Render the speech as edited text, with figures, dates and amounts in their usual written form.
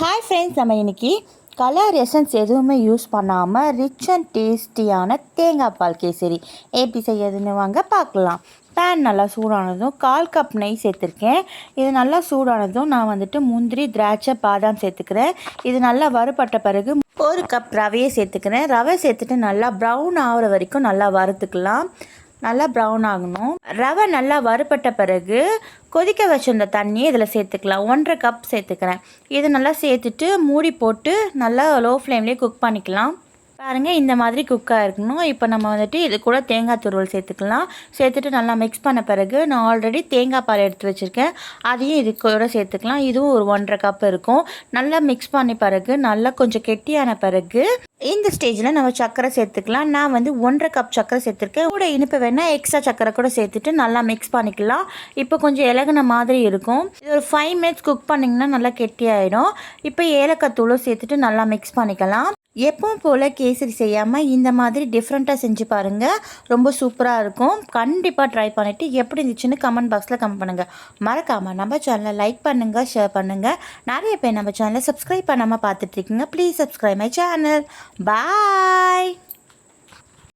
Hi friends, நம்ம இன்றைக்கி colour essence எதுவுமே யூஸ் பண்ணாமல் ரிச் அண்ட் டேஸ்டியான தேங்காய் பால் கேசரி எப்படி செய்யறதுன்னு வாங்க பார்க்கலாம். பேன் நல்லா சூடானதும் 1/4 கப் நெய் சேர்த்துருக்கேன். இது நல்லா சூடானதும் நான் முந்திரி, திராட்சை, பாதாம் சேர்த்துக்கிறேன். இது நல்லா வறுபட்ட பிறகு 1 கப் ரவையை சேர்த்துக்கிறேன். ரவை சேர்த்துட்டு நல்லா ப்ரௌன் ஆகிற வரைக்கும் நல்லா வறுத்துக்கலாம். நல்லா ப்ரௌன் ஆகணும். ரவை நல்லா வறுபட்ட பிறகு கொதிக்க வச்சிருந்த தண்ணியை இதில் சேர்த்துக்கலாம். 1/2 கப் சேர்த்துக்கிறேன். இது நல்லா சேர்த்துட்டு மூடி போட்டு நல்லா லோ ஃப்ளேம்லேயே குக் பண்ணிக்கலாம். பாருங்கள், இந்த மாதிரி குக்காக இருக்கணும். இப்போ நம்ம இது கூட தேங்காய் துருவல் சேர்த்துக்கலாம். சேர்த்துட்டு நல்லா மிக்ஸ் பண்ண பிறகு நான் ஆல்ரெடி தேங்காய் பால் எடுத்து வச்சுருக்கேன், அதையும் இது கூட சேர்த்துக்கலாம். இதுவும் ஒரு 1/2 கப் இருக்கும். நல்லா மிக்ஸ் பண்ணி பிறகு நல்லா கொஞ்சம் கெட்டியான பிறகு இந்த ஸ்டேஜில் நம்ம சர்க்கரை சேர்த்துக்கலாம். நான் 1/2 கப் சர்க்கரை சேர்த்துருக்கேன். கூட இனிப்பு வேணால் எக்ஸ்ட்ரா சர்க்கரை கூட சேர்த்துட்டு நல்லா மிக்ஸ் பண்ணிக்கலாம். இப்போ கொஞ்சம் இலகுன மாதிரி இருக்கும். இது ஒரு 5 மினிட்ஸ் குக் பண்ணிங்கன்னா நல்லா கெட்டியாயிடும். இப்போ ஏலக்காய் தூளும் சேர்த்துட்டு நல்லா மிக்ஸ் பண்ணிக்கலாம். எப்பவும் போல் கேசரி செய்யாமல் இந்த மாதிரி டிஃப்ரெண்ட்டாக செஞ்சு பாருங்கள். ரொம்ப சூப்பராக இருக்கும். கண்டிப்பாக ட்ரை பண்ணிவிட்டு எப்படி இருந்துச்சுன்னு கமெண்ட் பாக்ஸில் கமெண்ட் பண்ணுங்கள். மறக்காமல் நம்ம சேனலை லைக் பண்ணுங்கள், ஷேர் பண்ணுங்கள். நிறைய பேர் நம்ம சேனலை சப்ஸ்கிரைப் பண்ணாமல் பார்த்துட்ருக்கீங்க. Please subscribe my channel. Bye.